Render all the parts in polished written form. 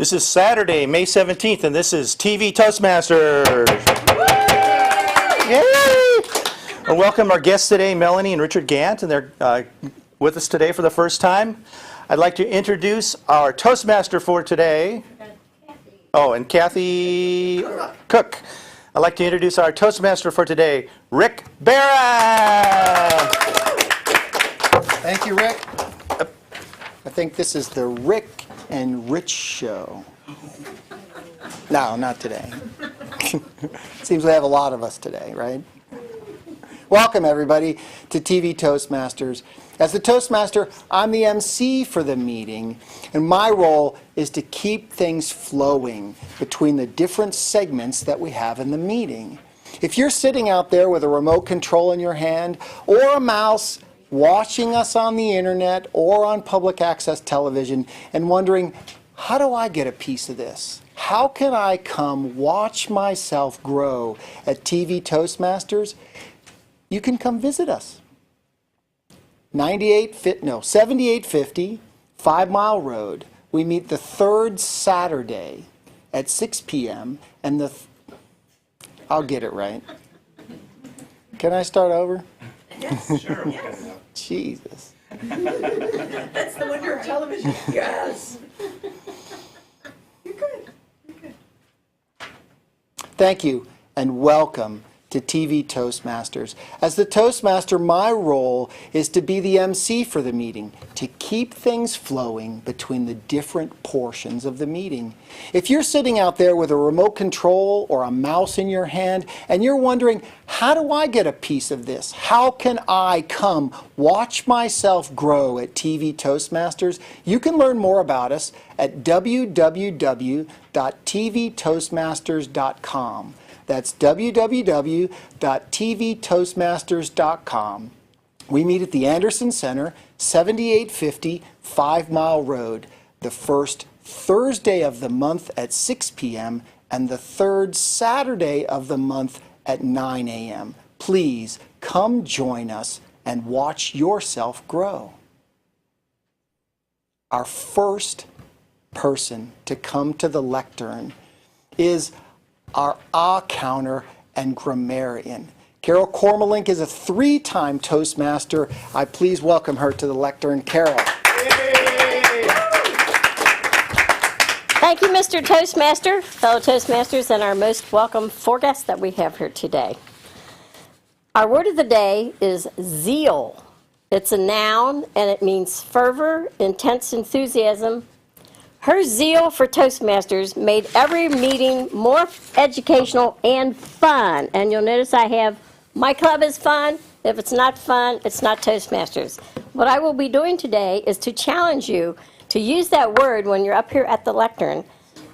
This is Saturday, May 17th, and this is TV Toastmasters. Yay! And welcome our guests today, Melanie and Richard Gant, and they're with us today for the first time. I'd like to introduce our Toastmaster for today. Oh, and Kathy Cook. I'd like to introduce our Toastmaster for today, Rick Barra. Thank you, Rick. I think this is the Rick and Rich show. No, not today. Seems we have a lot of us today, right? Welcome, everybody, to TV Toastmasters. As the Toastmaster, I'm the MC for the meeting, and my role is to keep things flowing between the different segments that we have in the meeting. If you're sitting out there with a remote control in your hand or a mouse, watching us on the internet or on public access television and wondering, how do I get a piece of this? How can I come watch myself grow at TV Toastmasters? You can come visit us. 7850 5 Mile Road. We meet the third Saturday at 6 p.m. and I'll get it right. Can I start over? Yes, sure. Yes. Jesus. That's the wonder of television. Yes. You're good. You're good. Thank you and welcome to TV Toastmasters. As the Toastmaster, my role is to be the MC for the meeting, to keep things flowing between the different portions of the meeting. If you're sitting out there with a remote control or a mouse in your hand and you're wondering, how do I get a piece of this? How can I come watch myself grow at TV Toastmasters? You can learn more about us at www.tvtoastmasters.com. That's www.tvtoastmasters.com. We meet at the Anderson Center, 7850 5 Mile Road, the first Thursday of the month at 6 p.m. and the third Saturday of the month at 9 a.m. Please come join us and watch yourself grow. Our first person to come to the lectern is our counter and grammarian. Carol Cormelink is a 3-time Toastmaster. I please welcome her to the lectern. Carol. Thank you, Mr. Toastmaster, fellow Toastmasters, and our most welcome 4 guests that we have here today. Our word of the day is zeal. It's a noun, and it means fervor, intense enthusiasm. Her zeal for Toastmasters made every meeting more educational and fun. And you'll notice I have, my club is fun. If it's not fun, it's not Toastmasters. What I will be doing today is to challenge you to use that word when you're up here at the lectern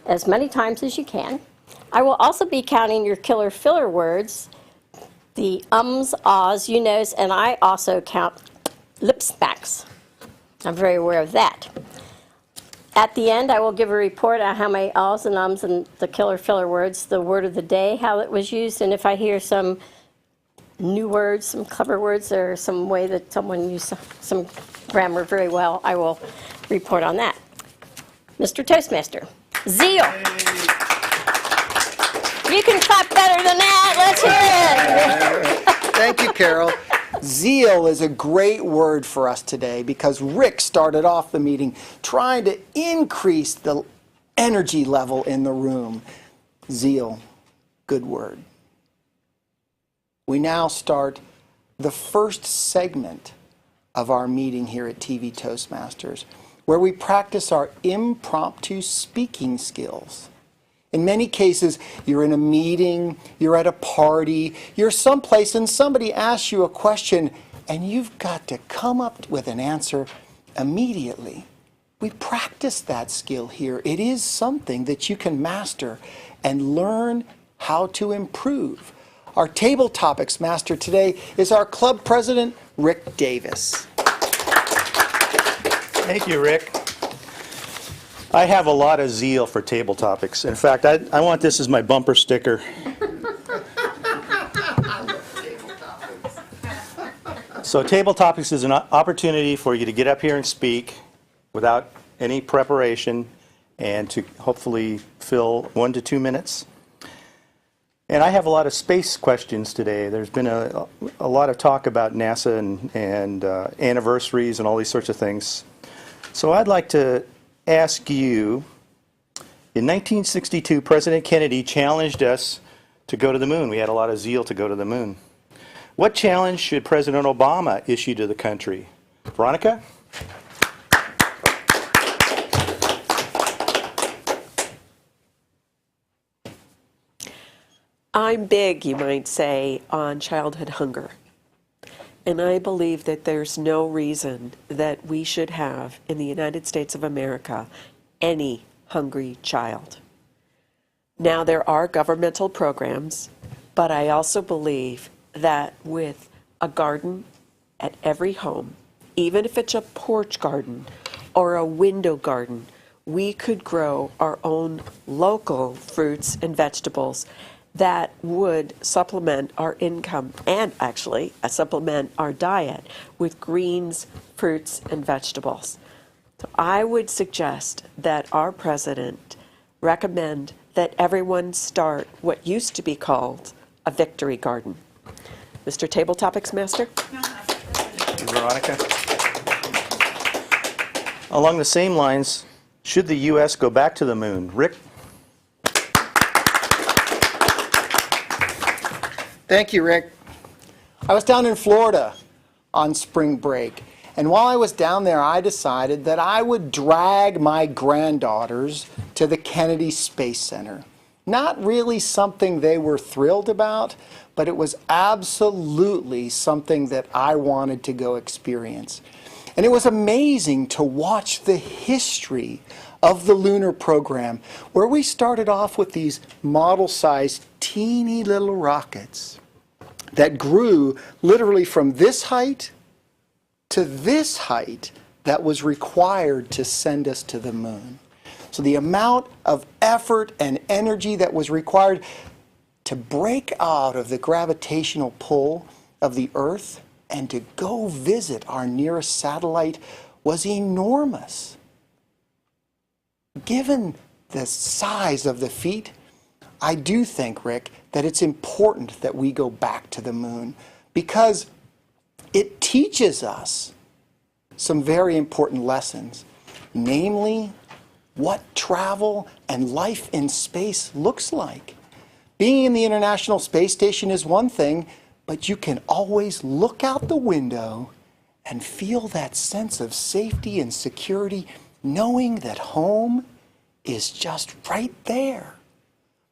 as many times as you can. I will also be counting your killer filler words, the ums, ahs, you knows, and I also count lip smacks. I'm very aware of that. At the end, I will give a report on how many ahs and ums and the killer filler words, the word of the day, how it was used, and if I hear some new words, some clever words, or some way that someone used some grammar very well, I will report on that. Mr. Toastmaster, zeal. You can clap better than that. Let's hear it. Thank you, Carol. Zeal is a great word for us today because Rick started off the meeting trying to increase the energy level in the room. Zeal, good word. We now start the first segment of our meeting here at TV Toastmasters, where we practice our impromptu speaking skills. In many cases, you're in a meeting, you're at a party, you're someplace and somebody asks you a question and you've got to come up with an answer immediately. We practice that skill here. It is something that you can master and learn how to improve. Our table topics master today is our club president, Rick Davis. Thank you, Rick. I have a lot of zeal for table topics. In fact, I want this as my bumper sticker. So table topics is an opportunity for you to get up here and speak without any preparation and to hopefully fill 1 to 2 minutes. And I have a lot of space questions today. There's been a lot of talk about NASA and anniversaries and all these sorts of things. So I'd like to ask you, in 1962, President Kennedy challenged us to go to the moon. We had a lot of zeal to go to the moon. What challenge should President Obama issue to the country? Veronica? I'm big, you might say, on childhood hunger. And I believe that there's no reason that we should have in the United States of America any hungry child. Now, there are governmental programs, but I also believe that with a garden at every home, even if it's a porch garden or a window garden, we could grow our own local fruits and vegetables that would supplement our income and actually supplement our diet with greens, fruits, and vegetables. So I would suggest that our president recommend that everyone start what used to be called a victory garden. Mr. Table Topics Master? Veronica? Along the same lines, should the U.S. go back to the moon? Rick? Thank you, Rick. I was down in Florida on spring break, and while I was down there, I decided that I would drag my granddaughters to the Kennedy Space Center. Not really something they were thrilled about, but it was absolutely something that I wanted to go experience. And it was amazing to watch the history of the lunar program, where we started off with these model-sized teeny little rockets that grew literally from this height to this height that was required to send us to the moon. So the amount of effort and energy that was required to break out of the gravitational pull of the Earth and to go visit our nearest satellite was enormous. Given the size of the feat, I do think, Rick, that it's important that we go back to the moon because it teaches us some very important lessons, namely what travel and life in space looks like. Being in the International Space Station is one thing, but you can always look out the window and feel that sense of safety and security, knowing that home is just right there.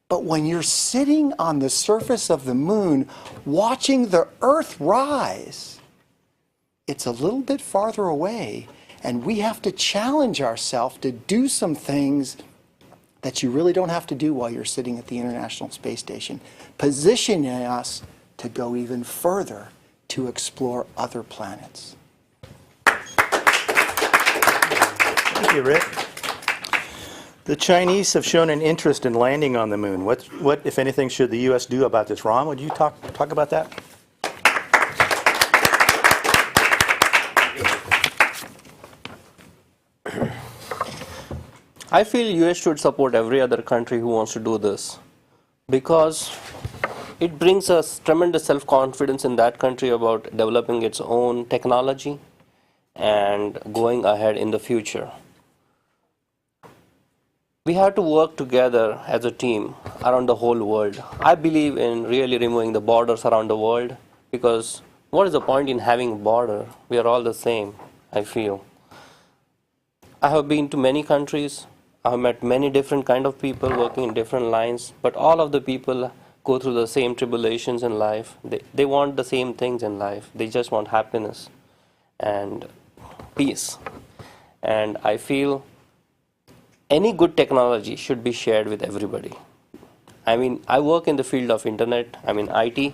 But when you're sitting on the surface of the moon, watching the Earth rise, it's a little bit farther away, and we have to challenge ourselves to do some things that you really don't have to do while you're sitting at the International Space Station, positioning us to go even further to explore other planets. Thank you, Rick. The Chinese have shown an interest in landing on the moon. What, if anything, should the U.S. do about this? Ron, would you talk about that? I feel US should support every other country who wants to do this because it brings us tremendous self-confidence in that country about developing its own technology and going ahead in the future. We have to work together as a team around the whole world. I believe in really removing the borders around the world because what is the point in having a border? We are all the same, I feel. I have been to many countries. I have met many different kind of people working in different lines, but all of the people go through the same tribulations in life. They want the same things in life. They just want happiness and peace. And I feel any good technology should be shared with everybody. I mean, I work in the field of internet, IT,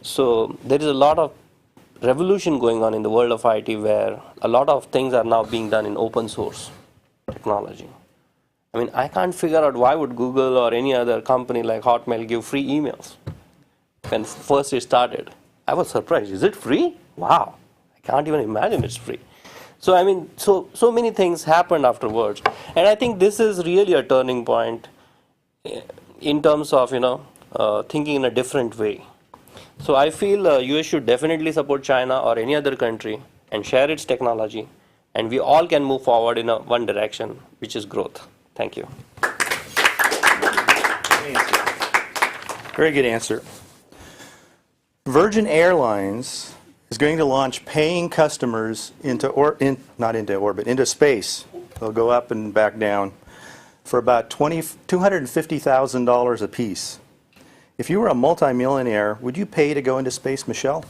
so there is a lot of revolution going on in the world of IT where a lot of things are now being done in open source technology. I mean, I can't figure out why would Google or any other company like Hotmail give free emails. When first it started, I was surprised. Is it free? Wow. I can't even imagine it's free. So I mean, so many things happened afterwards, and I think this is really a turning point in terms of thinking in a different way. So I feel US should definitely support China or any other country and share its technology, and we all can move forward in one direction, which is growth. Thank you. Very good answer. Virgin Airlines is going to launch paying customers into space. They'll go up and back down for about $250,000 a piece. If you were a multimillionaire, would you pay to go into space, Michelle?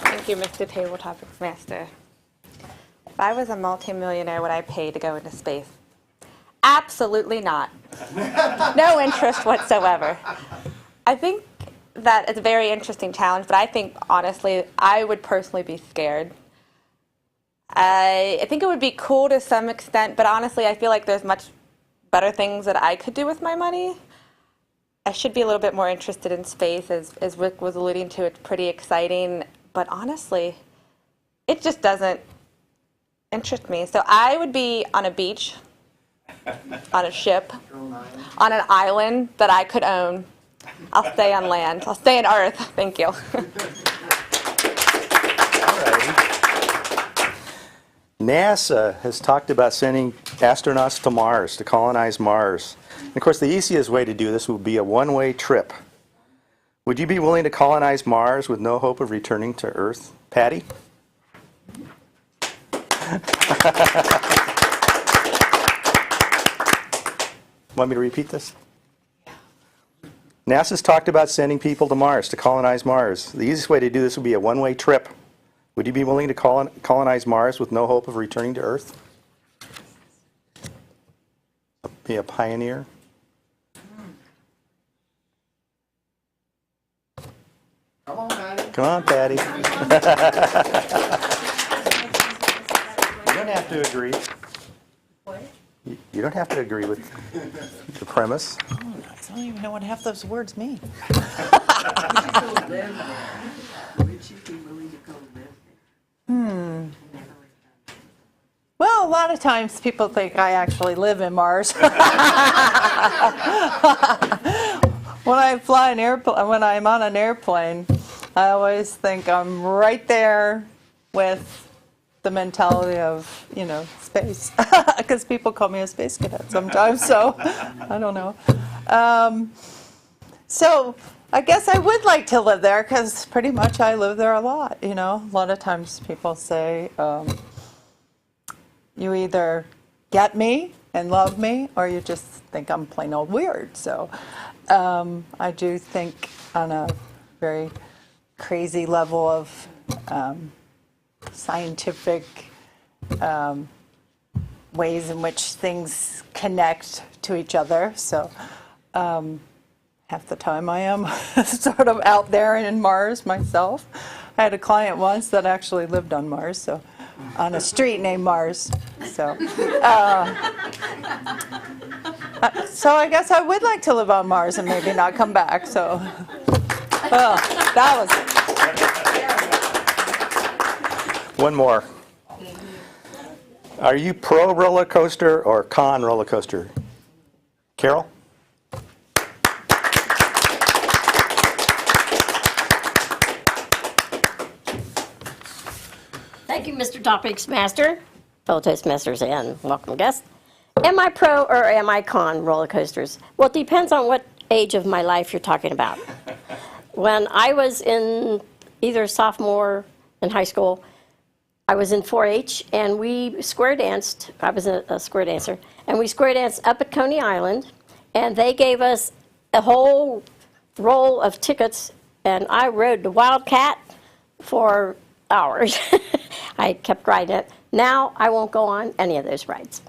Thank you, Mr. Table Topics Master. If I was a multimillionaire, would I pay to go into space? Absolutely not. No interest whatsoever. I think that it's a very interesting challenge, but I think, honestly, I would personally be scared. I think it would be cool to some extent, but honestly, I feel like there's much better things that I could do with my money. I should be a little bit more interested in space, as Rick was alluding to. It's pretty exciting, but honestly, it just doesn't interest me. So I would be on a beach, on a ship, on an island that I could own. I'll stay on land. I'll stay on Earth. Thank you. NASA has talked about sending astronauts to Mars, to colonize Mars. And of course, the easiest way to do this would be a one-way trip. Would you be willing to colonize Mars with no hope of returning to Earth? Patty? Want me to repeat this? NASA's talked about sending people to Mars, to colonize Mars. The easiest way to do this would be a one-way trip. Would you be willing to colonize Mars with no hope of returning to Earth? Be a pioneer? Come on, Patty. Come on, Patty. You don't have to agree. What? You don't have to agree with the premise. I don't even know what half those words mean. Would you be willing to go live there? Well, a lot of times people think I actually live in Mars. When I'm on an airplane, I always think I'm right there with the mentality of, space. Because people call me a space cadet sometimes, so I don't know. So I guess I would like to live there because pretty much I live there a lot, A lot of times people say, you either get me and love me or you just think I'm plain old weird. So I do think on a very crazy level of scientific ways in which things connect to each other. So half the time I am sort of out there in Mars myself. I had a client once that actually lived on Mars, so on a street named Mars. So so I guess I would like to live on Mars and maybe not come back. So that was it. One more. Are you pro roller coaster or con roller coaster? Carol? Thank you, Mr. Topics Master, fellow Toastmasters, and welcome guests. Am I pro or am I con roller coasters? Well, it depends on what age of my life you're talking about. When I was in either sophomore in high school, I was in 4-H, and we square danced. I was a square dancer, and we square danced up at Coney Island, and they gave us a whole roll of tickets, and I rode the Wildcat for hours. I kept riding it. Now I won't go on any of those rides.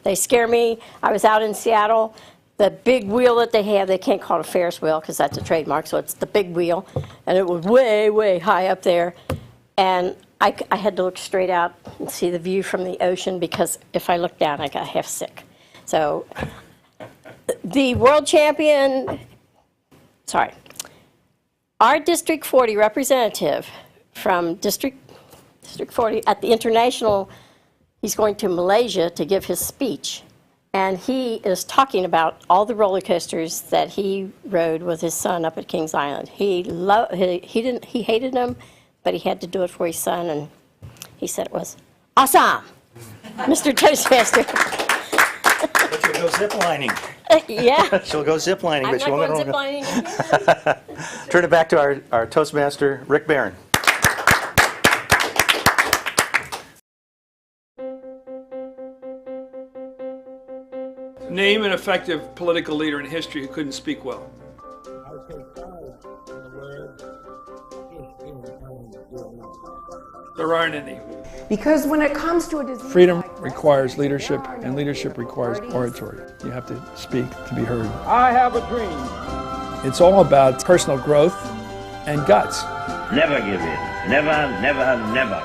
They scare me. I was out in Seattle. The big wheel that they have, they can't call it a Ferris wheel because that's a trademark, so it's the big wheel, and it was way, way high up there, and I had to look straight out and see the view from the ocean because if I looked down, I got half sick. So the world champion, Our District 40 representative from District 40 at the International, he's going to Malaysia to give his speech. And he is talking about all the roller coasters that he rode with his son up at Kings Island. He hated them, but he had to do it for his son, and he said it was awesome, Mr. Toastmaster. But you'll go ziplining. Yeah. She'll go ziplining, I'm but not she won't going go. ziplining again. Turn it back to our Toastmaster, Rick Barron. Name an effective political leader in history who couldn't speak well. There aren't any. Because when it comes to a disease, Freedom requires leadership, and leadership requires oratory. You have to speak to be heard. I have a dream. It's all about personal growth and guts. Never give in. Never, never, never.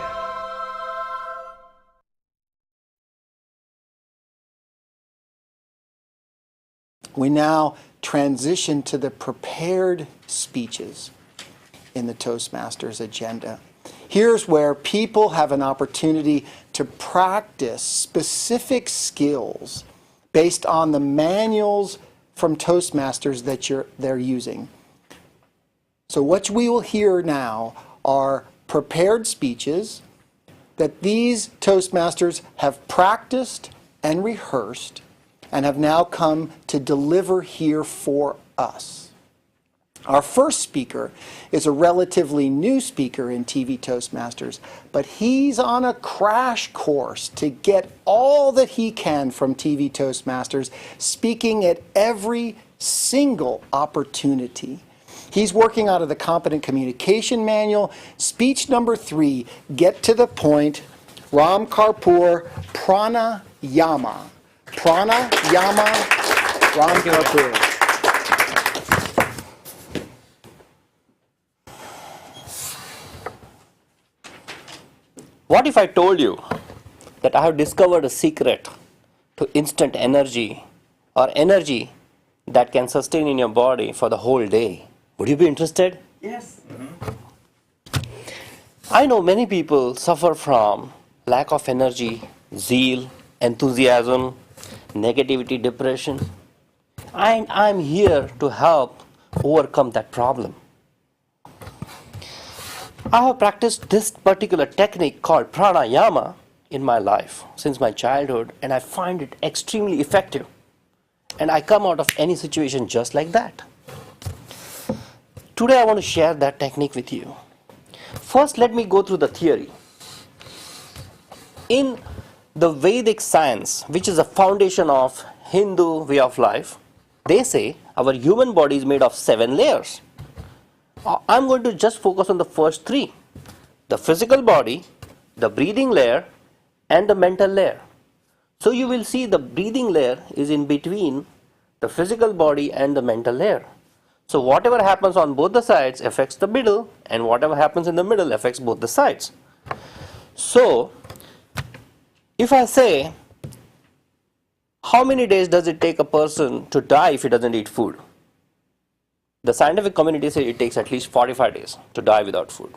We now transition to the prepared speeches in the Toastmasters agenda. Here's where people have an opportunity to practice specific skills based on the manuals from Toastmasters that they're using. So what we will hear now are prepared speeches that these Toastmasters have practiced and rehearsed and have now come to deliver here for us. Our first speaker is a relatively new speaker in TV Toastmasters, but he's on a crash course to get all that he can from TV Toastmasters, speaking at every single opportunity. He's working out of the Competent Communication Manual. Speech number 3, get to the point, Ram Karpur Pranayama. Pranayama, Ram Karpur. What if I told you that I have discovered a secret to instant energy or energy that can sustain in your body for the whole day? Would you be interested? yes, I know many people suffer from lack of energy, zeal, enthusiasm, negativity, depression. And I'm here to help overcome that problem. I have practiced this particular technique called pranayama in my life since my childhood, and I find it extremely effective. And I come out of any situation just like that. Today I want to share that technique with you. First, let me go through the theory. In the Vedic science, which is the foundation of Hindu way of life, they say our human body is made of 7 layers. I'm going to just focus on the first 3. The physical body, the breathing layer, and the mental layer. So you will see the breathing layer is in between the physical body and the mental layer. So whatever happens on both the sides affects the middle, and whatever happens in the middle affects both the sides. So if I say, how many days does it take a person to die if he doesn't eat food? The scientific community says it takes at least 45 days to die without food.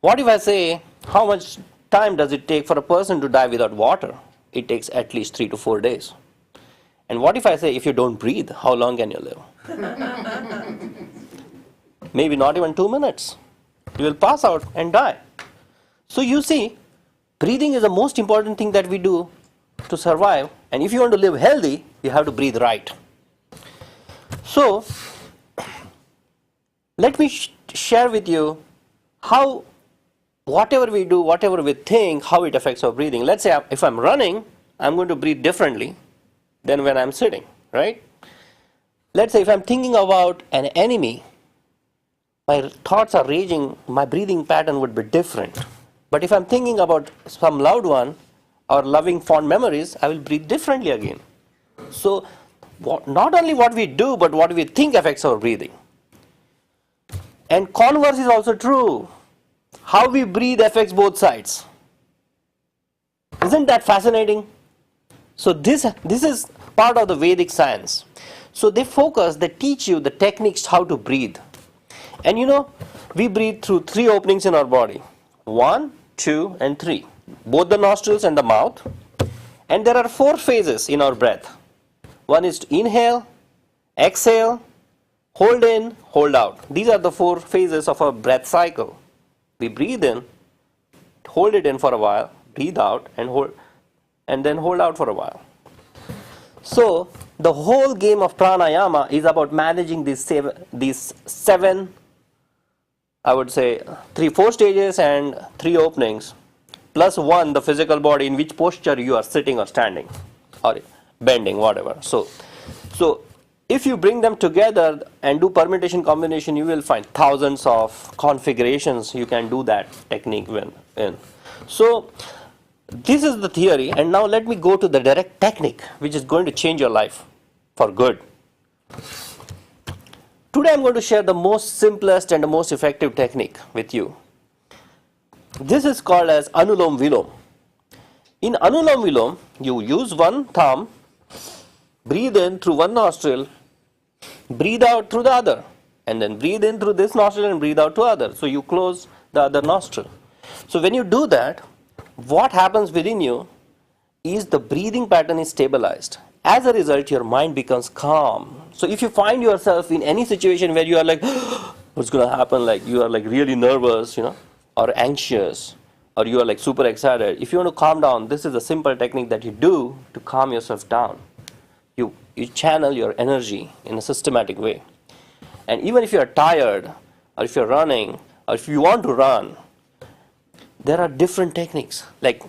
What if I say, how much time does it take for a person to die without water? It takes at least 3 to 4 days. And what if I say, if you don't breathe, how long can you live? Maybe not even 2 minutes. You will pass out and die. So you see, breathing is the most important thing that we do to survive. And if you want to live healthy, you have to breathe right. So let me share with you how whatever we do, whatever we think, how it affects our breathing. Let's say if I'm running, I'm going to breathe differently than when I'm sitting, right? Let's say if I'm thinking about an enemy, my thoughts are raging, my breathing pattern would be different. But if I'm thinking about some loved one or loving fond memories, I will breathe differently again. So not only what we do, but what we think affects our breathing. And converse is also true. How we breathe affects both sides. Isn't that fascinating? So this is part of the Vedic science. So they teach you the techniques how to breathe. And you know, we breathe through 3 openings in our body. 1, 2, and 3. Both the nostrils and the mouth. And there are 4 phases in our breath. One is to inhale, exhale, hold in, hold out. These are the 4 phases of our breath cycle. We breathe in, hold it in for a while, breathe out, and then hold out for a while. So the whole game of pranayama is about managing these seven, I would say 4 stages and 3 openings, plus 1, the physical body, in which posture you are sitting or standing or bending, whatever. So if you bring them together and do permutation combination, you will find thousands of configurations you can do that technique in. So this is the theory, and now let me go to the direct technique, which is going to change your life for good. Today I'm going to share the most simplest and the most effective technique with you. This is called as Anulom Vilom. In Anulom Vilom, you use one thumb, breathe in through one nostril, breathe out through the other, and then breathe in through this nostril and breathe out to other. So you close the other nostril. So when you do that, what happens within you is the breathing pattern is stabilized. As a result, your mind becomes calm. So if you find yourself in any situation where you are like, what's going to happen, like you are like really nervous, or anxious, or you are like super excited, if you want to calm down, this is a simple technique that you do to calm yourself down. You channel your energy in a systematic way. And even if you are tired, or if you're running, or if you want to run, there are different techniques. Like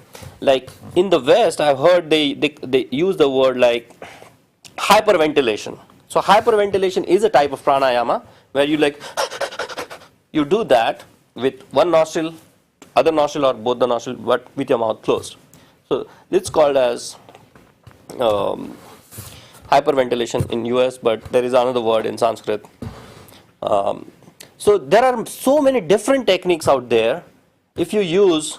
in the West, I've heard they use the word like hyperventilation. So hyperventilation is a type of pranayama where you do that with one nostril, other nostril, or both the nostril, but with your mouth closed. So it's called as hyperventilation in US, but there is another word in Sanskrit. So there are so many different techniques out there. If you use,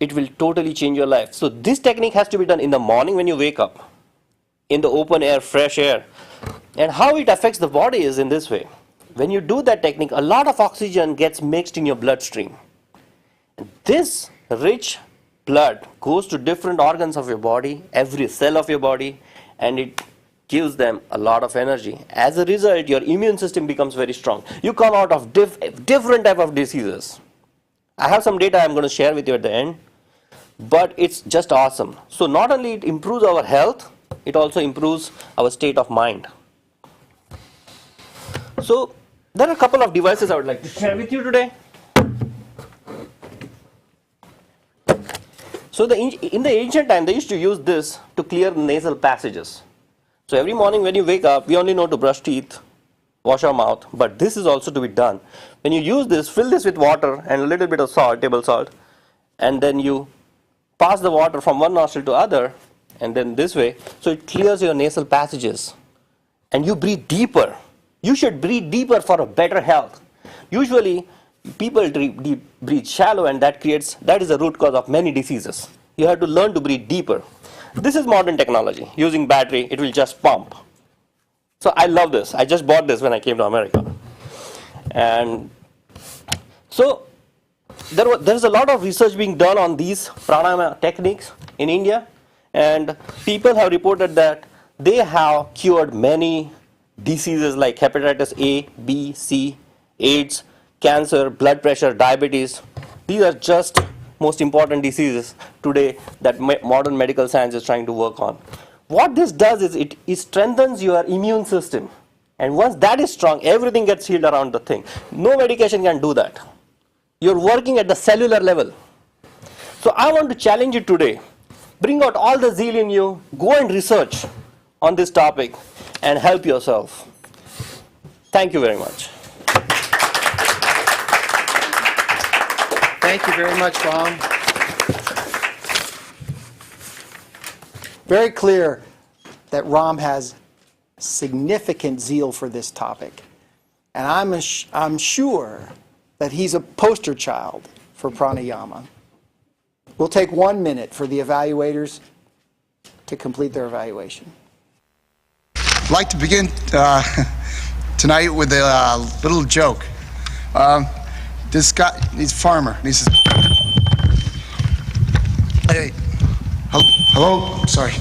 it will totally change your life. So this technique has to be done in the morning when you wake up, in the open air, fresh air. And how it affects the body is in this way. When you do that technique, a lot of oxygen gets mixed in your bloodstream. This rich blood goes to different organs of your body, every cell of your body, and it gives them a lot of energy. As a result, your immune system becomes very strong. You come out of different type of diseases. I have some data I'm going to share with you at the end, but it's just awesome. So not only it improves our health, it also improves our state of mind. So there are a couple of devices I would like to share with you today. So in the ancient time, they used to use this to clear nasal passages. So every morning when you wake up, we only know to brush teeth, wash our mouth, but this is also to be done. When you use this, fill this with water and a little bit of salt, table salt, and then you pass the water from one nostril to other, and then this way, so it clears your nasal passages. And you breathe deeper. You should breathe deeper for a better health. Usually, people breathe shallow, and that is the root cause of many diseases. You have to learn to breathe deeper. This is modern technology. Using battery, it will just pump. So I love this. I just bought this when I came to America. And so there's a lot of research being done on these pranayama techniques in India, and people have reported that they have cured many diseases like hepatitis A, B, C, AIDS, cancer, blood pressure, diabetes. These are just most important diseases today that modern medical science is trying to work on. What this does is it strengthens your immune system. And once that is strong, everything gets healed around the thing. No medication can do that. You're working at the cellular level. So I want to challenge you today. Bring out all the zeal in you. Go and research on this topic and help yourself. Thank you very much. Thank you very much, Ram. Very clear that Ram has significant zeal for this topic. And I'm sure that he's a poster child for pranayama. We'll take 1 minute for the evaluators to complete their evaluation. I'd like to begin tonight with a little joke. This guy, he's a farmer. And he says, hey, hello? Sorry.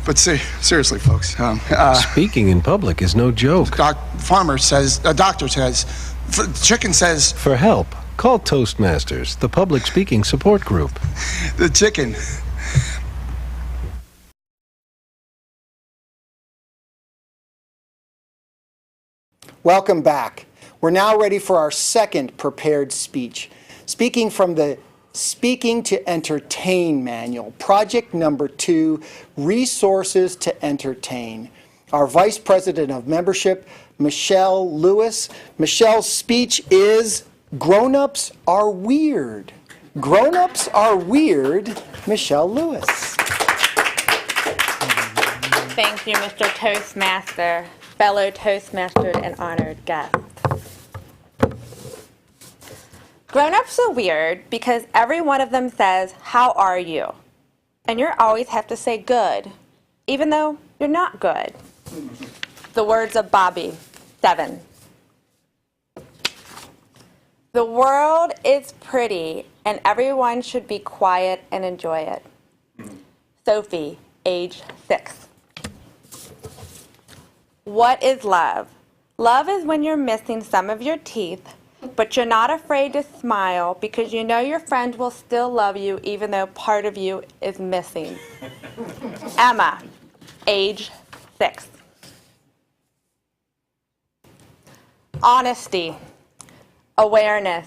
But seriously, folks. Speaking in public is no joke. Doctor says, chicken says... For help, call Toastmasters, the public speaking support group. The chicken. Welcome back. We're now ready for our second prepared speech. Speaking from the Speaking to Entertain manual, project number 2, Resources to Entertain. Our Vice President of Membership, Michelle Lewis. Michelle's speech is Grown-ups Are Weird. Grown-ups are weird. Michelle Lewis. Thank you, Mr. Toastmaster, fellow Toastmaster and honored guest. Grown-ups are weird because every one of them says, "How are you?" And you always have to say good, even though you're not good. The words of Bobby, 7. The world is pretty and everyone should be quiet and enjoy it. Sophie, age 6. What is love? Love is when you're missing some of your teeth, but you're not afraid to smile because you know your friend will still love you even though part of you is missing. Emma, age 6. Honesty, awareness,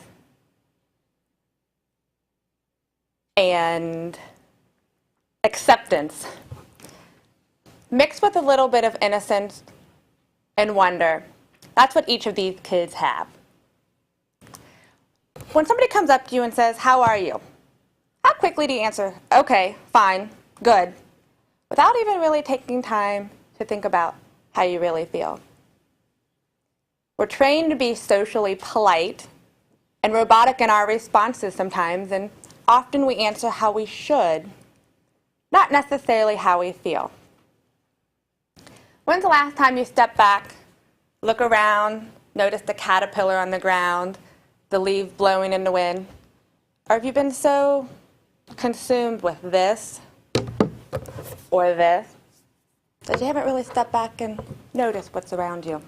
and acceptance, mixed with a little bit of innocence and wonder. That's what each of these kids have. When somebody comes up to you and says, "How are you?" how quickly do you answer, "Okay, fine, good," without even really taking time to think about how you really feel? We're trained to be socially polite and robotic in our responses sometimes, and often we answer how we should, not necessarily how we feel. When's the last time you stepped back, look around, noticed the caterpillar on the ground, the leaves blowing in the wind? Or have you been so consumed with this or this that you haven't really stepped back and noticed what's around you?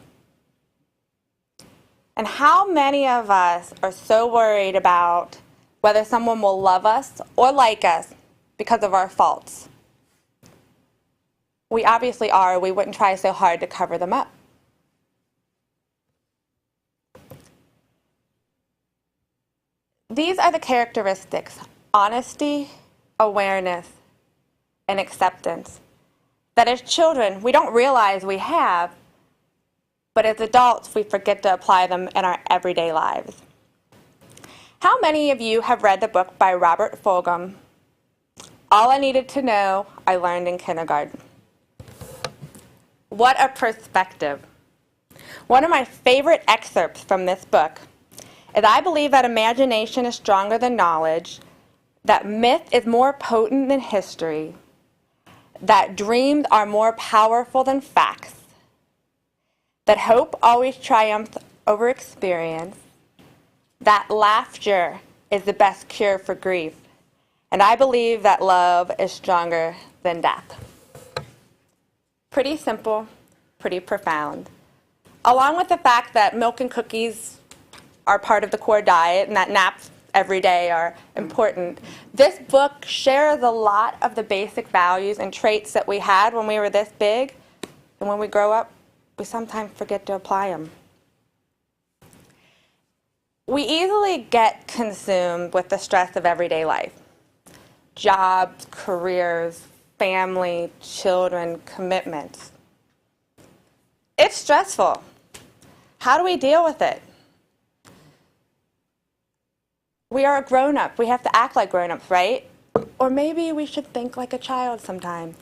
And how many of us are so worried about whether someone will love us or like us because of our faults? We obviously are. We wouldn't try so hard to cover them up. These are the characteristics: honesty, awareness, and acceptance, that as children we don't realize we have, but as adults we forget to apply them in our everyday lives. How many of you have read the book by Robert Fulghum, All I Needed to Know I Learned in Kindergarten? What a perspective. One of my favorite excerpts from this book is, "I believe that imagination is stronger than knowledge, that myth is more potent than history, that dreams are more powerful than facts, that hope always triumphs over experience, that laughter is the best cure for grief, and I believe that love is stronger than death." Pretty simple, pretty profound. Along with the fact that milk and cookies are part of the core diet and that naps every day are important, this book shares a lot of the basic values and traits that we had when we were this big, and when we grow up, we sometimes forget to apply them. We easily get consumed with the stress of everyday life. Jobs, careers, family, children, commitments. It's stressful. How do we deal with it? We are a grown-up. We have to act like grown-ups, right? Or maybe we should think like a child sometimes.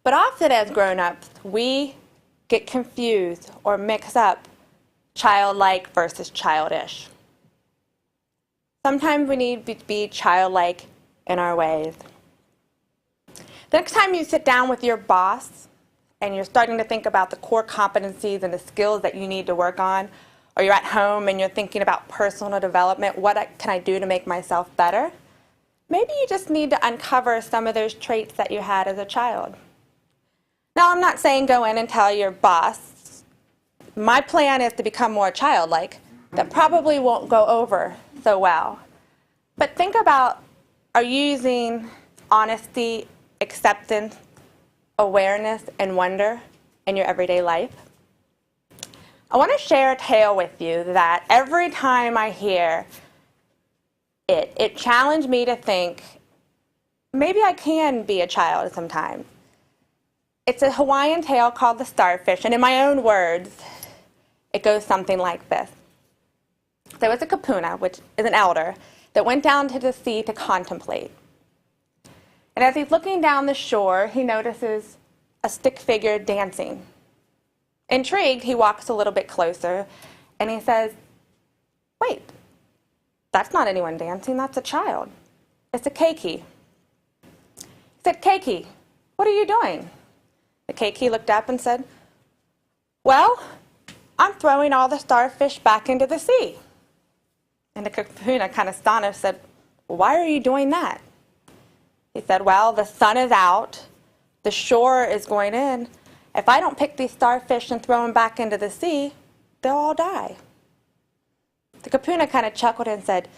But often as grown-ups, we get confused or mix up childlike versus childish. Sometimes we need to be childlike in our ways. The next time you sit down with your boss, and you're starting to think about the core competencies and the skills that you need to work on, or you're at home and you're thinking about personal development, can I do to make myself better? Maybe you just need to uncover some of those traits that you had as a child. Now, I'm not saying go in and tell your boss, my plan is to become more childlike. That probably won't go over so well. But think about, are you using honesty, acceptance, awareness, and wonder in your everyday life? I want to share a tale with you that every time I hear it challenged me to think, maybe I can be a child sometime. It's a Hawaiian tale called The Starfish, and in my own words, it goes something like this. There was a kapuna, which is an elder, that went down to the sea to contemplate. And as he's looking down the shore, he notices a stick figure dancing. Intrigued, he walks a little bit closer, and he says, wait, that's not anyone dancing, that's a child. It's a keiki. He said, keiki, what are you doing? The keiki looked up and said, well, I'm throwing all the starfish back into the sea. And the kapuna, kind of astonished, said, well, why are you doing that? He said, well, the sun is out, the shore is going in. If I don't pick these starfish and throw them back into the sea, they'll all die. The kapuna kind of chuckled and said,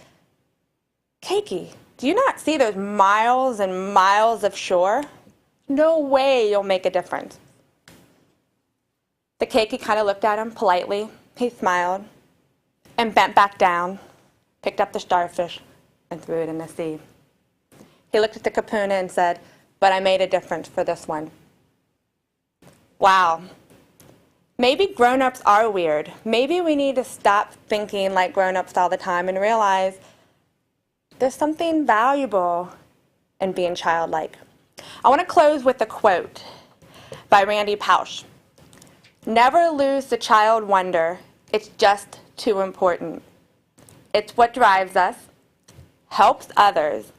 keiki, do you not see those miles and miles of shore? No way you'll make a difference. The keiki kind of looked at him politely. He smiled and bent back down, picked up the starfish, and threw it in the sea. He looked at the kapuna and said, but I made a difference for this one. Wow. Maybe grown-ups are weird. Maybe we need to stop thinking like grown-ups all the time and realize there's something valuable in being childlike. I want to close with a quote by Randy Pausch. Never lose the child wonder. It's just too important. It's what drives us, helps others.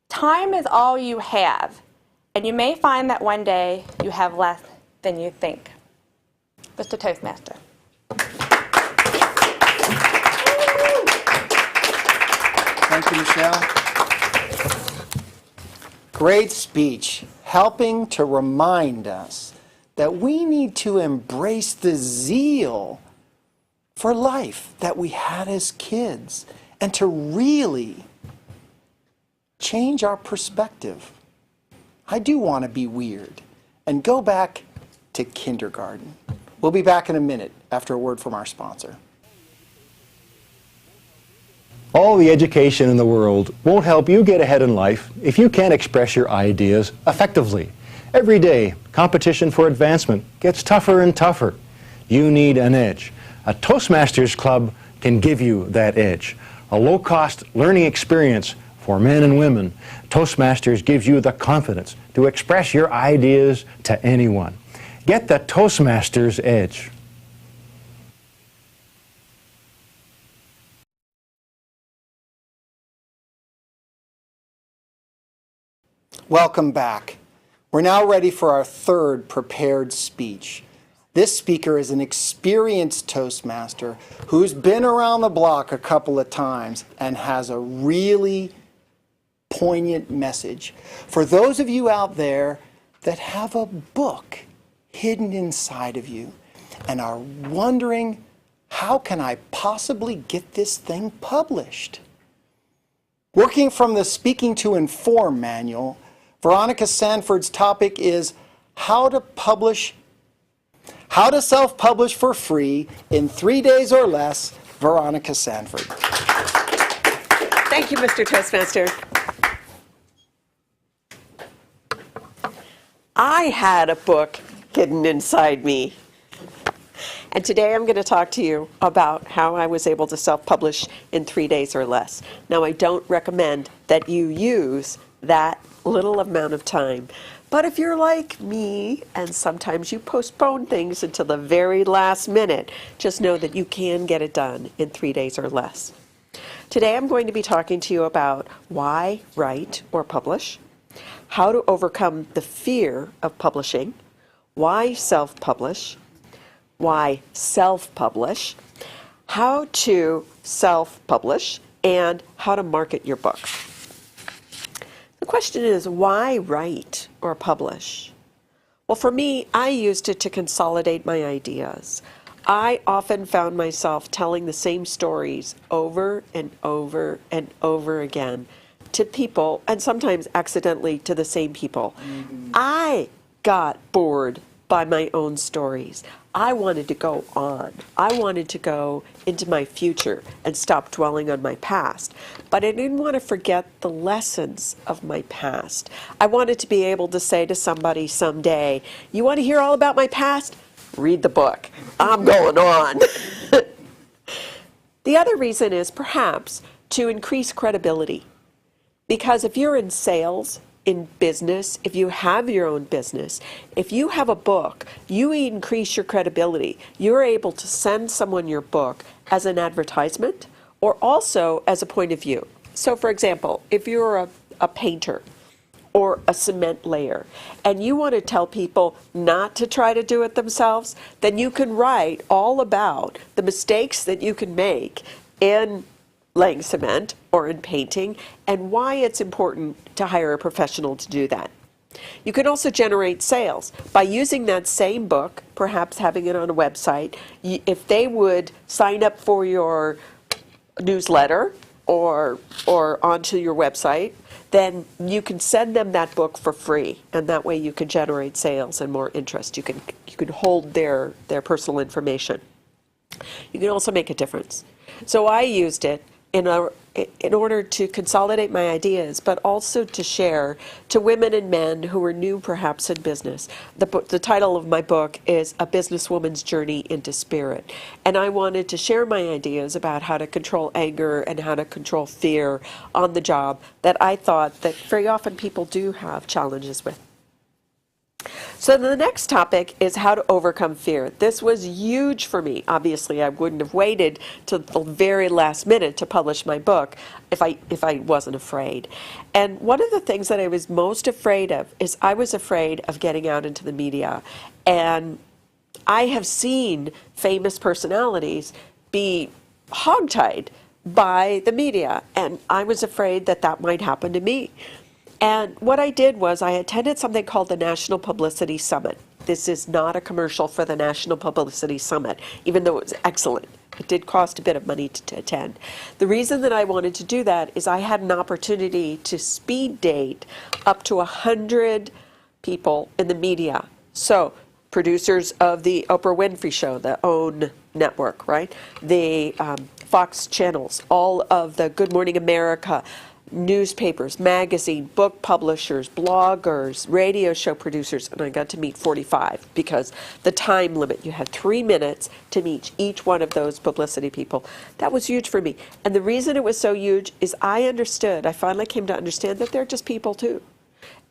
Time is all you have, and you may find that one day you have less than you think. Mr. Toastmaster. Thank you, Michelle. Great speech, helping to remind us that we need to embrace the zeal for life that we had as kids and to really change our perspective. I do want to be weird and go back to kindergarten. We'll be back in a minute after a word from our sponsor. All the education in the world won't help you get ahead in life if you can't express your ideas effectively. Every day, competition for advancement gets tougher and tougher. You need an edge. A Toastmasters club can give you that edge. A low-cost learning experience for men and women. Toastmasters gives you the confidence to express your ideas to anyone. Get the Toastmasters edge. Welcome back. We're now ready for our third prepared speech. This speaker is an experienced Toastmaster who's been around the block a couple of times and has a really poignant message for those of you out there that have a book hidden inside of you and are wondering, how can I possibly get this thing published? Working from the Speaking to Inform manual, Veronica Sanford's topic is how to self-publish for free in 3 days or less. Veronica Sanford. Thank you, Mr. Toastmaster. I had a book hidden inside me. And today I'm going to talk to you about how I was able to self-publish in 3 days or less. Now, I don't recommend that you use that little amount of time. But if you're like me, and sometimes you postpone things until the very last minute, just know that you can get it done in 3 days or less. Today I'm going to be talking to you about why write or publish, how to overcome the fear of publishing, why self-publish, why self-publish, how to self-publish, and how to market your book. The question is, why write or publish? Well, for me, I used it to consolidate my ideas. I often found myself telling the same stories over and over and over again to people, and sometimes accidentally to the same people. I got bored by my own stories. I wanted to go on. I wanted to go into my future and stop dwelling on my past. But I didn't want to forget the lessons of my past. I wanted to be able to say to somebody someday, you want to hear all about my past? Read the book. I'm going on. The other reason is perhaps to increase credibility. Because if you're in sales, in business, if you have your own business, if you have a book, you increase your credibility. You're able to send someone your book as an advertisement or also as a point of view. So for example, if you're a painter or a cement layer and you want to tell people not to try to do it themselves, then you can write all about the mistakes that you can make in laying cement or in painting, and why it's important to hire a professional to do that. You can also generate sales by using that same book, perhaps having it on a website. If they would sign up for your newsletter or onto your website, then you can send them that book for free, and that way you can generate sales and more interest. You can hold their personal information. You can also make a difference. So I used it in order to consolidate my ideas, but also to share to women and men who are new perhaps in business. The title of my book is A Businesswoman's Journey into Spirit. And I wanted to share my ideas about how to control anger and how to control fear on the job that I thought that very often people do have challenges with. So the next topic is how to overcome fear. This was huge for me. Obviously, I wouldn't have waited till the very last minute to publish my book if I wasn't afraid. And one of the things that I was most afraid of is I was afraid of getting out into the media. And I have seen famous personalities be hogtied by the media, and I was afraid that that might happen to me. And what I did was I attended something called the National Publicity Summit. This is not a commercial for the National Publicity Summit, even though it was excellent. It did cost a bit of money to attend. The reason that I wanted to do that is I had an opportunity to speed date up to 100 people in the media. So producers of the Oprah Winfrey Show, the OWN network, right? The Fox channels, all of the Good Morning America, newspapers, magazine, book publishers, bloggers, radio show producers, and I got to meet 45 because the time limit, you had 3 minutes to meet each one of those publicity people. That was huge for me. And the reason it was so huge is I finally came to understand that they're just people too.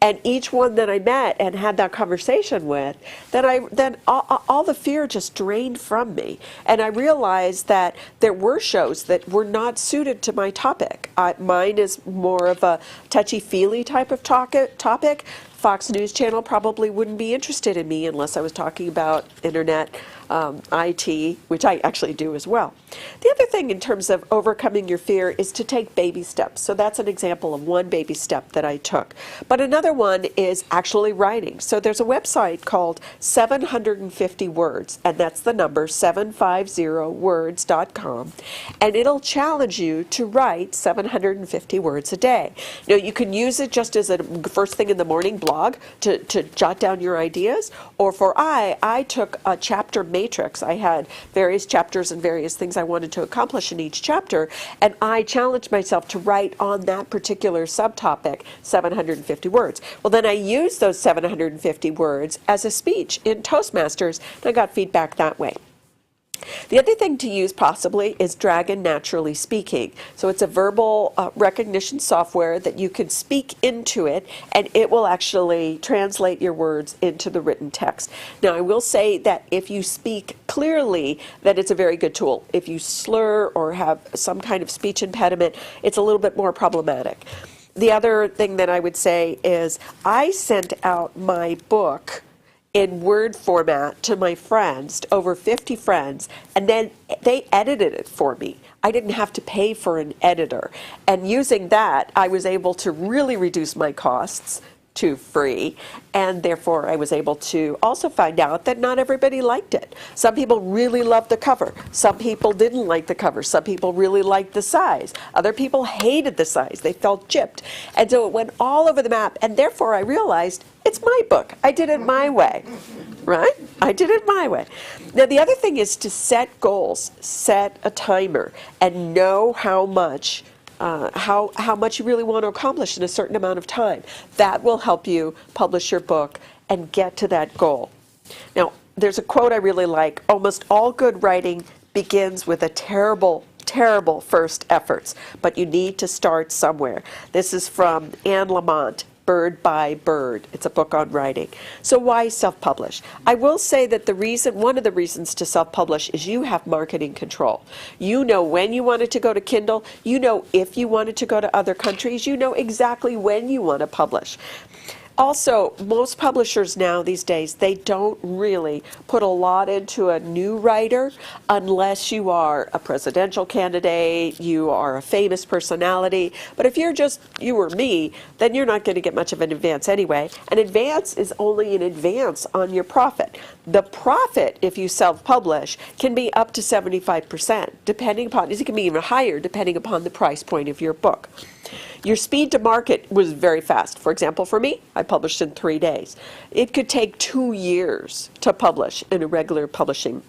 And each one that I met and had that conversation with, then all the fear just drained from me. And I realized that there were shows that were not suited to my topic. Mine is more of a touchy-feely type of topic. Fox News Channel probably wouldn't be interested in me unless I was talking about internet, IT, which I actually do as well. The other thing in terms of overcoming your fear is to take baby steps. So that's an example of one baby step that I took. But another one is actually writing. So there's a website called 750 Words, and that's the number 750words.com, and it'll challenge you to write 750 words a day. Now you can use it just as a first thing in the morning blog to jot down your ideas, or I took a chapter matrix. I had various chapters and various things I wanted to accomplish in each chapter, and I challenged myself to write on that particular subtopic 750 words. Well, then I used those 750 words as a speech in Toastmasters, and I got feedback that way. The other thing to use possibly is Dragon Naturally Speaking. So it's a verbal recognition software that you can speak into it, and it will actually translate your words into the written text. Now, I will say that if you speak clearly, that it's a very good tool. If you slur or have some kind of speech impediment, it's a little bit more problematic. The other thing that I would say is I sent out my book in Word format to my friends, to over 50 friends, and then they edited it for me. I didn't have to pay for an editor. And using that, I was able to really reduce my costs to free, and therefore I was able to also find out that not everybody liked it. Some people really loved the cover. Some people didn't like the cover. Some people really liked the size. Other people hated the size. They felt chipped. And so it went all over the map, and therefore I realized it's my book. I did it my way, right? I did it my way. Now the other thing is to set goals, set a timer, and know how much you really want to accomplish in a certain amount of time. That will help you publish your book and get to that goal. Now, there's a quote I really like. Almost all good writing begins with a terrible first efforts, but you need to start somewhere. This is from Anne Lamott, Bird by Bird. It's a book on writing. So why self-publish? I will say that one of the reasons to self-publish is you have marketing control. You know when you want it to go to Kindle. You know if you want it to go to other countries. You know exactly when you want to publish. Also, most publishers now these days, they don't really put a lot into a new writer unless you are a presidential candidate, you are a famous personality. But if you're just you or me, then you're not going to get much of an advance anyway. An advance is only an advance on your profit. The profit, if you self-publish, can be up to 75%, depending upon, it can be even higher depending upon the price point of your book. Your speed to market was very fast. For example, for me, I published in 3 days. It could take 2 years to publish in a regular publishing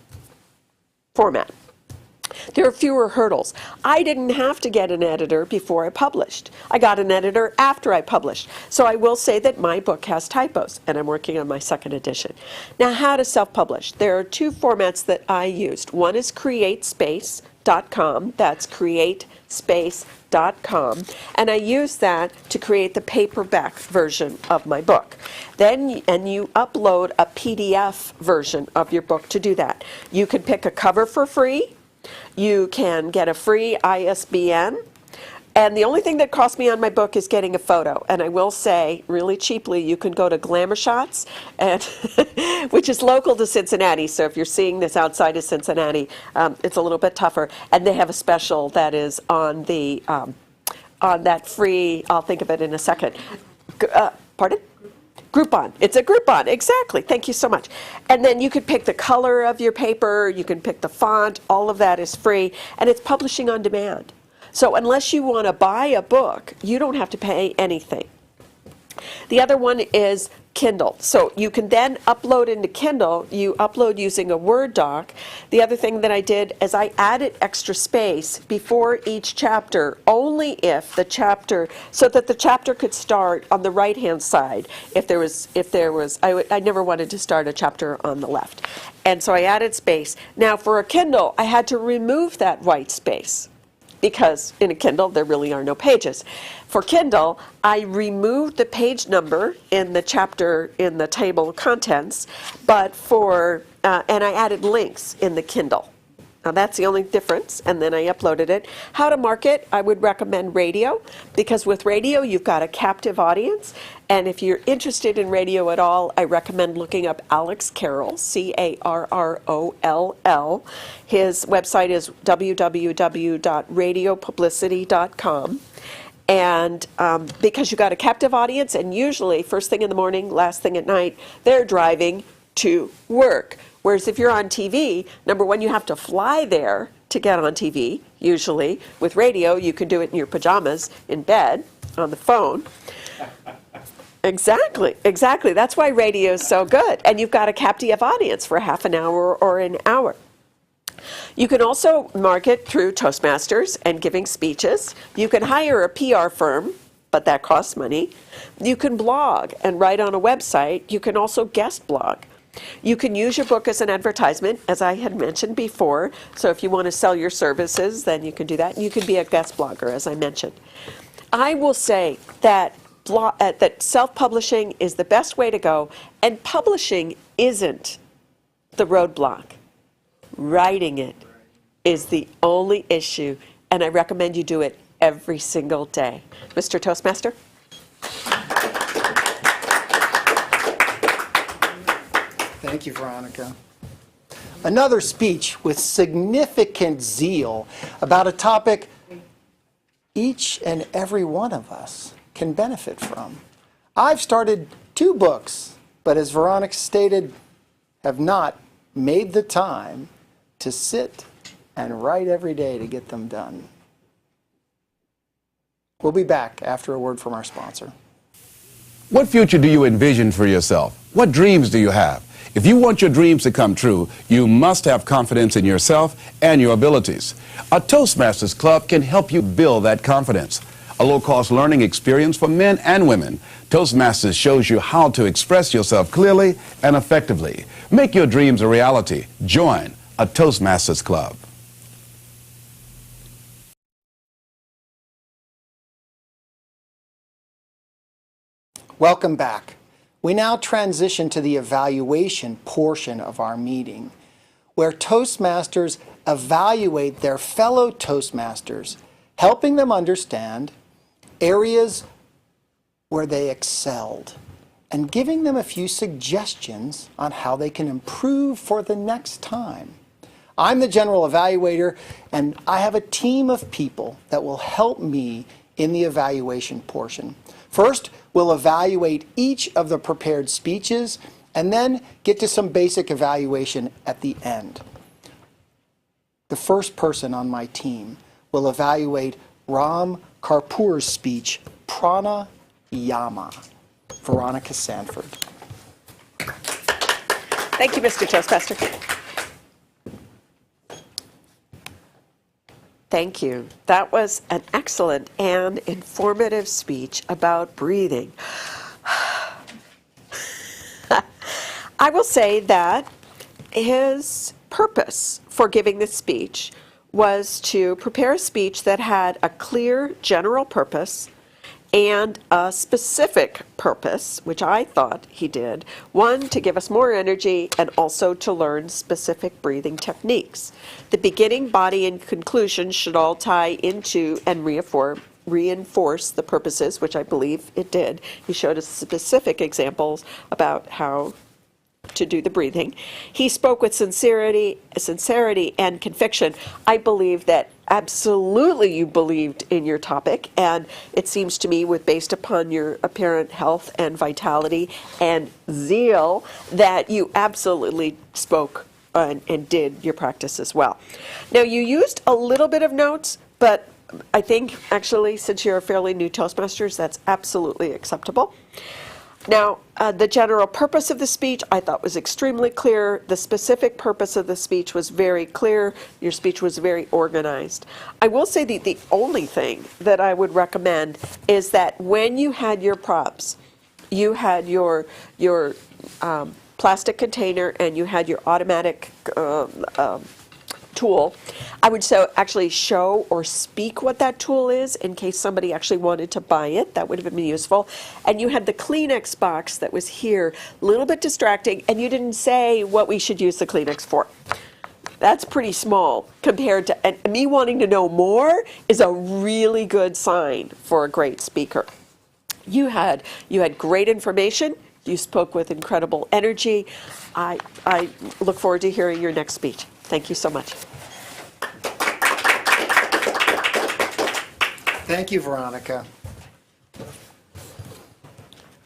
format. There are fewer hurdles. I didn't have to get an editor before I published. I got an editor after I published. So I will say that my book has typos, and I'm working on my second edition. Now, how to self-publish? There are 2 formats that I used. One is createspace.com. That's createspace.com, and I use that to create the paperback version of my book. Then you upload a PDF version of your book to do that. You can pick a cover for free. You can get a free ISBN. And the only thing that cost me on my book is getting a photo. And I will say, really cheaply, you can go to Glamour Shots, and which is local to Cincinnati. So if you're seeing this outside of Cincinnati, it's a little bit tougher. And they have a special that is on the on that free. I'll think of it in a second. Pardon? Groupon. It's a Groupon, exactly. Thank you so much. And then you could pick the color of your paper, you can pick the font, all of that is free, and it's publishing on demand. So unless you want to buy a book, you don't have to pay anything. The other one is Kindle. So you can then upload into Kindle. You upload using a Word doc. The other thing that I did is I added extra space before each chapter, only if the chapter, so that the chapter could start on the right-hand side. If there was, I never wanted to start a chapter on the left. And so I added space. Now for a Kindle, I had to remove that white space, because in a Kindle, there really are no pages. For Kindle, I removed the page number in the chapter in the table of contents, but and I added links in the Kindle. Now that's the only difference, and then I uploaded it. How to market, I would recommend radio, because with radio, you've got a captive audience, and if you're interested in radio at all, I recommend looking up Alex Carroll, Carroll. His website is www.radiopublicity.com. And because you've got a captive audience, and usually first thing in the morning, last thing at night, they're driving to work. Whereas if you're on TV, number one, you have to fly there to get on TV, usually. With radio, you can do it in your pajamas, in bed, on the phone. Exactly. That's why radio is so good. And you've got a captive audience for half an hour or an hour. You can also market through Toastmasters and giving speeches. You can hire a PR firm, but that costs money. You can blog and write on a website. You can also guest blog. You can use your book as an advertisement, as I had mentioned before. So if you want to sell your services, then you can do that. And you can be a guest blogger, as I mentioned. I will say that that self-publishing is the best way to go, and publishing isn't the roadblock. Writing it is the only issue, and I recommend you do it every single day. Mr. Toastmaster? Thank you, Veronica. Another speech with significant zeal about a topic each and every one of us can benefit from. I've started 2 books, but as Veronica stated, have not made the time to sit and write every day to get them done. We'll be back after a word from our sponsor. What future do you envision for yourself? What dreams do you have? If you want your dreams to come true, you must have confidence in yourself and your abilities. A Toastmasters Club can help you build that confidence. A low-cost learning experience for men and women, Toastmasters shows you how to express yourself clearly and effectively. Make your dreams a reality. Join a Toastmasters Club. Welcome back. We now transition to the evaluation portion of our meeting, where Toastmasters evaluate their fellow Toastmasters, helping them understand areas where they excelled and giving them a few suggestions on how they can improve for the next time. I'm the general evaluator, and I have a team of people that will help me in the evaluation portion. First, we'll evaluate each of the prepared speeches and then get to some basic evaluation at the end. The first person on my team will evaluate Ram Karpoor's speech, Pranayama. Veronica Sanford. Thank you, Mr. Toastmaster. Thank you. That was an excellent and informative speech about breathing. I will say that his purpose for giving this speech was to prepare a speech that had a clear general purpose and a specific purpose, which I thought he did. One, to give us more energy, and also to learn specific breathing techniques. The beginning, body, and conclusion should all tie into and reinforce the purposes, which I believe it did. He showed us specific examples about how to do the breathing. He spoke with sincerity and conviction. I believe that absolutely you believed in your topic, and it seems to me, based upon your apparent health and vitality and zeal, that you absolutely spoke and did your practice as well. Now, you used a little bit of notes, but I think actually, since you're a fairly new Toastmasters, that's absolutely acceptable. Now, the general purpose of the speech I thought was extremely clear. The specific purpose of the speech was very clear. Your speech was very organized. I will say the only thing that I would recommend is that when you had your props, you had your plastic container and you had your automatic tool. I would actually show or speak what that tool is in case somebody actually wanted to buy it. That would have been useful. And you had the Kleenex box that was here, a little bit distracting, and you didn't say what we should use the Kleenex for. That's pretty small compared to, and me wanting to know more is a really good sign for a great speaker. You had great information. You spoke with incredible energy. I look forward to hearing your next speech. Thank you so much. Thank you, Veronica.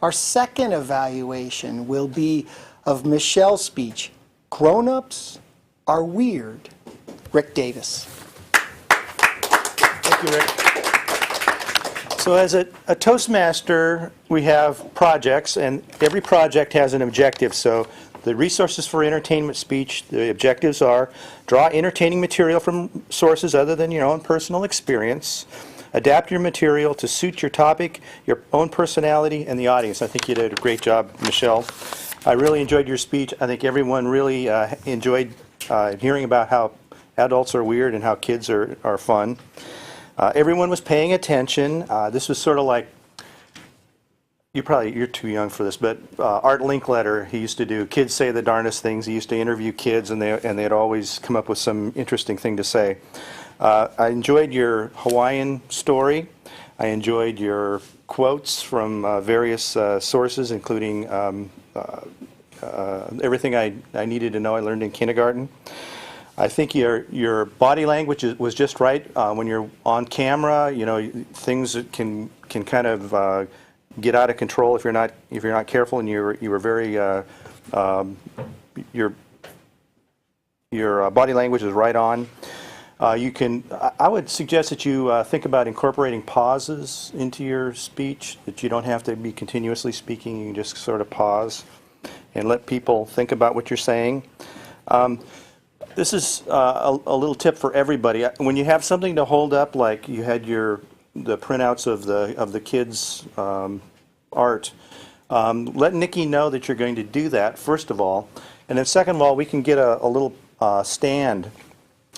Our second evaluation will be of Michelle's speech, Grown-ups Are Weird. Rick Davis. Thank you, Rick. So as a Toastmaster, we have projects, and every project has an objective. So the resources for entertainment speech, the objectives are draw entertaining material from sources other than your own personal experience, adapt your material to suit your topic, your own personality, and the audience. I think you did a great job, Michelle. I really enjoyed your speech. I think everyone really enjoyed hearing about how adults are weird and how kids are fun. Everyone was paying attention. This was sort of like, you're too young for this, but Art Linkletter, he used to do Kids Say the Darndest Things. He used to interview kids, and they'd always come up with some interesting thing to say. I enjoyed your Hawaiian story. I enjoyed your quotes from various sources, including everything I needed to know I learned in kindergarten. I think your body language was just right. When you're on camera, you know, things that can kind of get out of control if you're not careful, and you were very your body language is right on. I would suggest that you think about incorporating pauses into your speech, that you don't have to be continuously speaking. You can just sort of pause and let people think about what you're saying. This is a little tip for everybody. When you have something to hold up, like you had the printouts of the kids' art, let Nikki know that you're going to do that, first of all. And then second of all, we can get a little stand.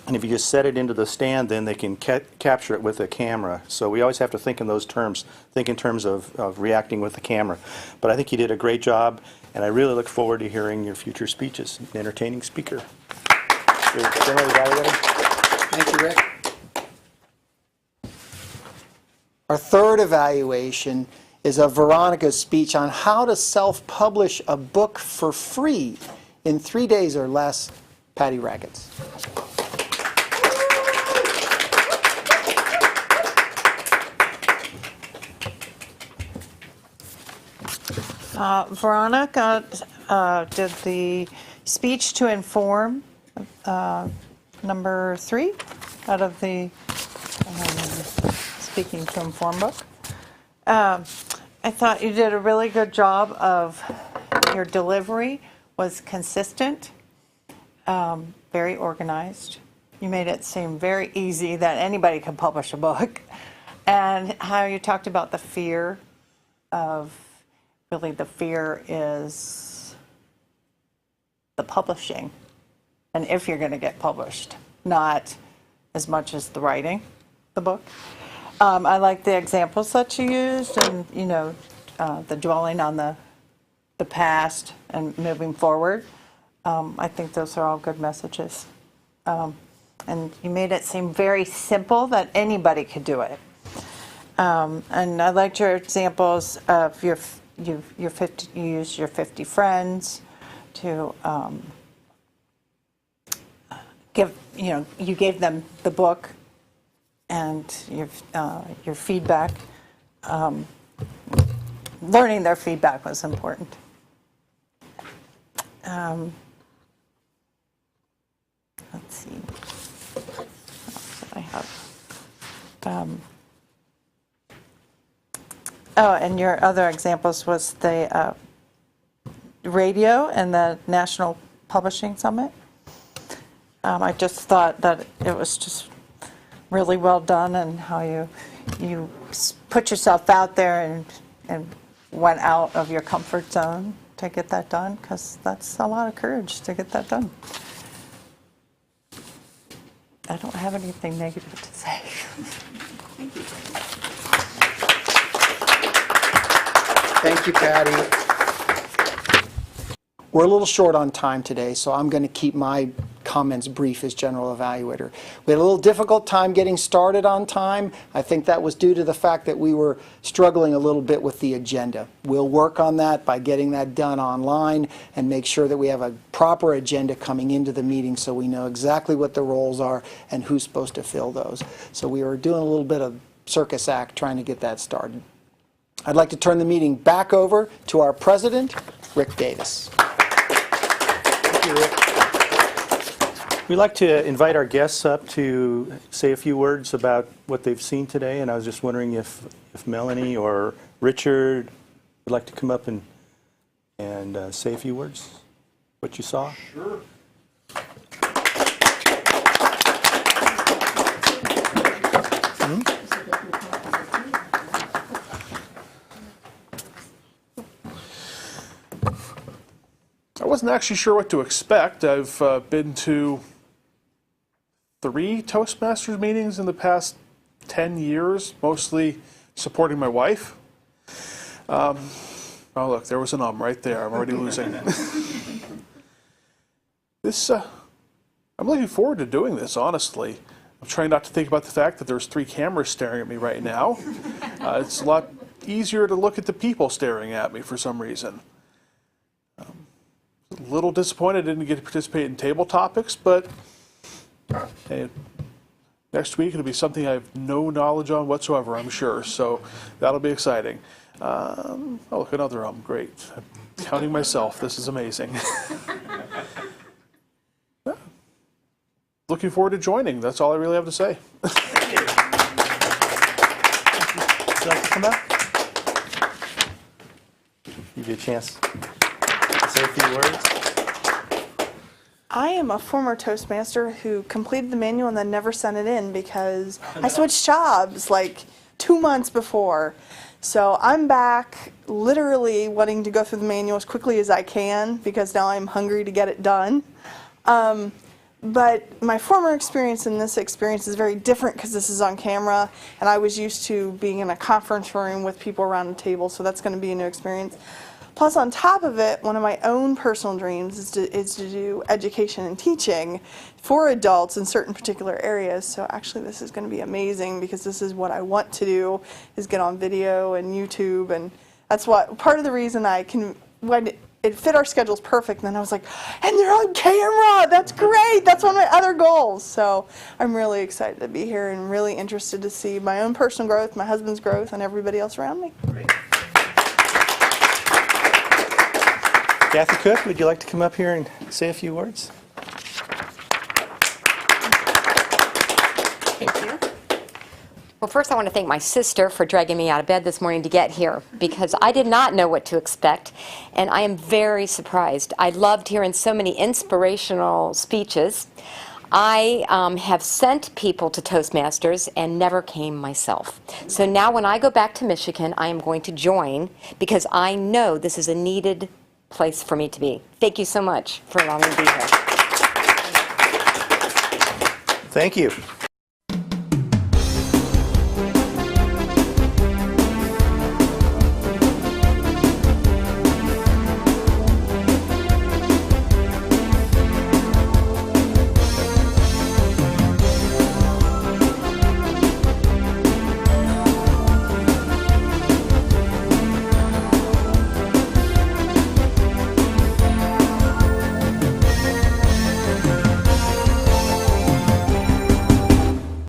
And if you just set it into the stand, then they can capture it with a camera. So we always have to think in those terms, think in terms of reacting with the camera. But I think you did a great job, and I really look forward to hearing your future speeches. An entertaining speaker. Thank you, Rick. Our third evaluation is of Veronica's speech on how to self-publish a book for free in 3 days or less. Patty Rackets. Veronica did the speech to inform number 3 out of the Speaking to Inform book. I thought you did a really good job of your delivery was consistent, very organized. You made it seem very easy that anybody can publish a book, and how you talked about the fear of, really the fear is the publishing, and if you're going to get published, not as much as the writing the book. I like the examples that you used, and you know, the dwelling on the past and moving forward. I think those are all good messages, and you made it seem very simple that anybody could do it. And I liked your examples of you used your 50 friends to you gave them the book and your feedback. Learning their feedback was important. Let's see. What else did I have? And your other examples was the radio and the National Publishing Summit. I just thought that it was just really well done, and how you put yourself out there and went out of your comfort zone to get that done, because that's a lot of courage to get that done. I don't have anything negative to say. Thank you. Thank you, Patty. We're a little short on time today, so I'm going to keep my comments brief as general evaluator. We had a little difficult time getting started on time. I think that was due to the fact that we were struggling a little bit with the agenda. We'll work on that by getting that done online and make sure that we have a proper agenda coming into the meeting so we know exactly what the roles are and who's supposed to fill those. So we were doing a little bit of circus act trying to get that started. I'd like to turn the meeting back over to our president, Rick Davis. Thank you, Rick. We'd like to invite our guests up to say a few words about what they've seen today, and I was just wondering if Melanie or Richard would like to come up and say a few words, what you saw. Sure. I wasn't actually sure what to expect. I've been to 3 Toastmasters meetings in the past 10 years, mostly supporting my wife. Oh, look, there was an right there. I'm already losing. I'm looking forward to doing this, honestly. I'm trying not to think about the fact that there's 3 cameras staring at me right now. It's a lot easier to look at the people staring at me for some reason. little disappointed I didn't get to participate in table topics, but hey, next week it'll be something I have no knowledge on whatsoever, I'm sure. So that'll be exciting. Oh, look, another great. I'm counting myself. This is amazing. Yeah. Looking forward to joining. That's all I really have to say. Would you like to come up? Give you a chance to say a few words. I am a former Toastmaster who completed the manual and then never sent it in because I switched jobs like 2 months before. So I'm back literally wanting to go through the manual as quickly as I can because now I'm hungry to get it done. But my former experience and this experience is very different because this is on camera, and I was used to being in a conference room with people around the table, so that's going to be a new experience. Plus, on top of it, one of my own personal dreams is to do education and teaching for adults in certain particular areas. So actually, this is going to be amazing because this is what I want to do, is get on video and YouTube, and that's what part of the reason when it fit our schedules perfect, and then I was like, and they're on camera, that's great, that's one of my other goals. So I'm really excited to be here and really interested to see my own personal growth, my husband's growth, and everybody else around me. Great. Kathy Cook, would you like to come up here and say a few words? Thank you. Well, first I want to thank my sister for dragging me out of bed this morning to get here because I did not know what to expect, and I am very surprised. I loved hearing so many inspirational speeches. I have sent people to Toastmasters and never came myself. So now when I go back to Michigan, I am going to join because I know this is a needed place for me to be. Thank you so much for allowing me to be here. Thank you.